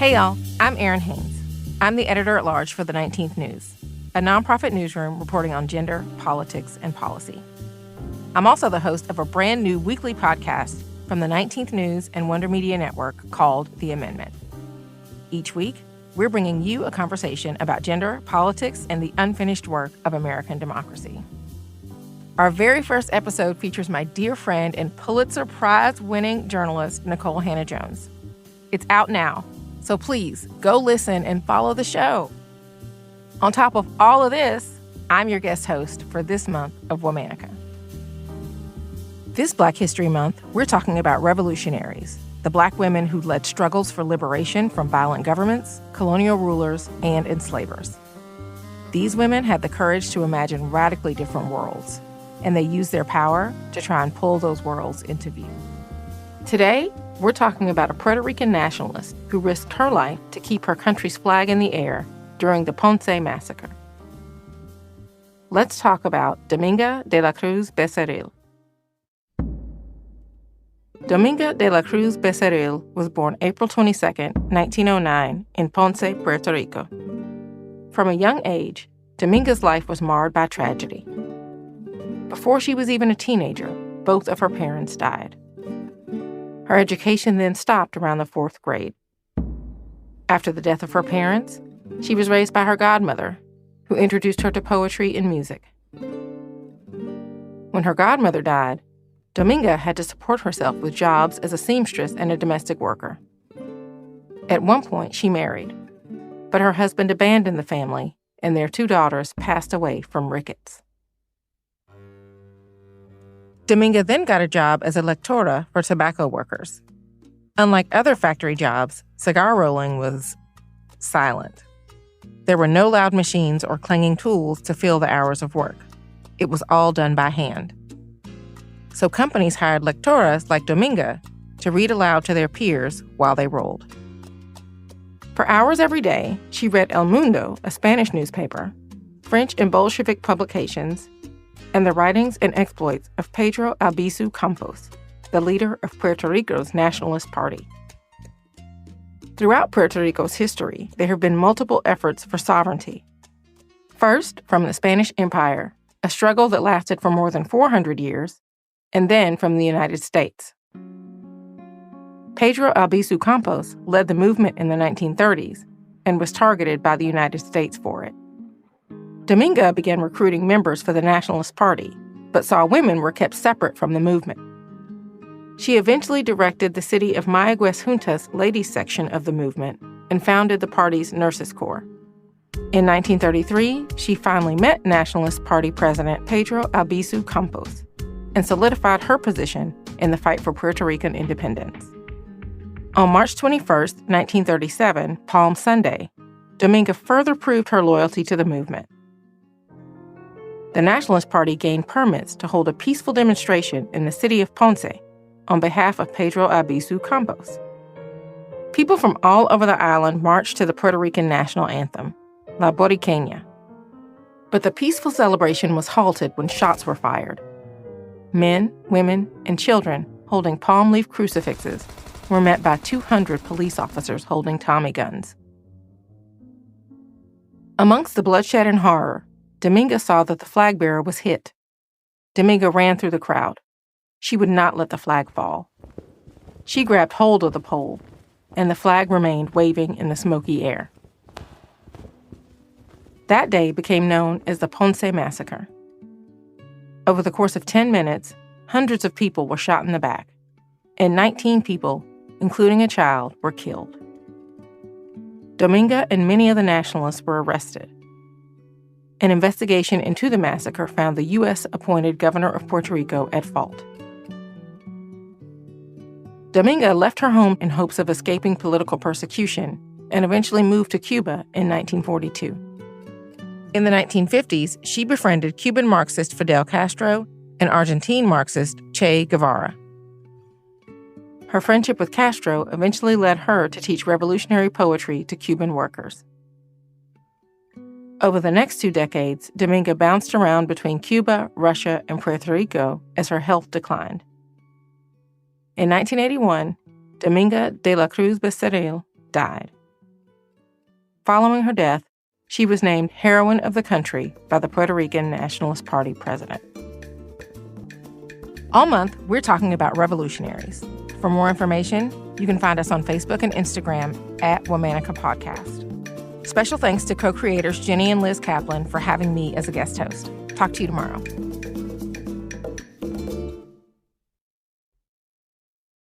Hey y'all, I'm Erin Haynes. I'm the editor-at-large for the 19th News, a nonprofit newsroom reporting on gender, politics, and policy. I'm also the host of a brand new weekly podcast from the 19th News and Wonder Media Network called The Amendment. Each week, we're bringing you a conversation about gender, politics, and the unfinished work of American democracy. Our very first episode features my dear friend and Pulitzer Prize-winning journalist, Nicole Hannah-Jones. It's out now, so please go listen and follow the show. On top of all of this, I'm your guest host for this month of Womanica. This Black History Month, we're talking about revolutionaries, the Black women who led struggles for liberation from violent governments, colonial rulers, and enslavers. These women had the courage to imagine radically different worlds, and they used their power to try and pull those worlds into view. Today, we're talking about a Puerto Rican nationalist who risked her life to keep her country's flag in the air during the Ponce Massacre. Let's talk about Dominga de la Cruz-Becerril. Dominga de la Cruz-Becerril was born April 22, 1909, in Ponce, Puerto Rico. From a young age, Dominga's life was marred by tragedy. Before she was even a teenager, both of her parents died. Her education then stopped around the 4th grade. After the death of her parents, she was raised by her godmother, who introduced her to poetry and music. When her godmother died, Dominga had to support herself with jobs as a seamstress and a domestic worker. At one point, she married, but her husband abandoned the family, and their 2 daughters passed away from rickets. Dominga then got a job as a lectora for tobacco workers. Unlike other factory jobs, cigar rolling was silent. There were no loud machines or clanging tools to fill the hours of work. It was all done by hand. So companies hired lectoras like Dominga to read aloud to their peers while they rolled. For hours every day, she read El Mundo, a Spanish newspaper, French and Bolshevik publications, and the writings and exploits of Pedro Albizu Campos, the leader of Puerto Rico's Nationalist Party. Throughout Puerto Rico's history, there have been multiple efforts for sovereignty. First, from the Spanish Empire, a struggle that lasted for more than 400 years, and then from the United States. Pedro Albizu Campos led the movement in the 1930s and was targeted by the United States for it. Dominga began recruiting members for the Nationalist Party, but saw women were kept separate from the movement. She eventually directed the city of Mayagüez Junta's ladies section of the movement and founded the party's Nurses Corps. In 1933, she finally met Nationalist Party President Pedro Albizu Campos and solidified her position in the fight for Puerto Rican independence. On March 21, 1937, Palm Sunday, Dominga further proved her loyalty to the movement. The Nationalist Party gained permits to hold a peaceful demonstration in the city of Ponce on behalf of Pedro Albizu Campos. People from all over the island marched to the Puerto Rican national anthem, La Boriqueña. But the peaceful celebration was halted when shots were fired. Men, women, and children holding palm leaf crucifixes were met by 200 police officers holding Tommy guns. Amongst the bloodshed and horror, Dominga saw that the flag bearer was hit. Dominga ran through the crowd. She would not let the flag fall. She grabbed hold of the pole, and the flag remained waving in the smoky air. That day became known as the Ponce Massacre. Over the course of 10 minutes, hundreds of people were shot in the back, and 19 people, including a child, were killed. Dominga and many of the nationalists were arrested. An investigation into the massacre found the U.S.-appointed governor of Puerto Rico at fault. Dominga left her home in hopes of escaping political persecution and eventually moved to Cuba in 1942. In the 1950s, she befriended Cuban Marxist Fidel Castro and Argentine Marxist Che Guevara. Her friendship with Castro eventually led her to teach revolutionary poetry to Cuban workers. Over the next 2 decades, Dominga bounced around between Cuba, Russia, and Puerto Rico as her health declined. In 1981, Dominga de la Cruz-Becerril died. Following her death, she was named Heroine of the Country by the Puerto Rican Nationalist Party president. All month, we're talking about revolutionaries. For more information, you can find us on Facebook and Instagram at Womanica Podcast. Special thanks to co-creators Jenny and Liz Kaplan for having me as a guest host. Talk to you tomorrow.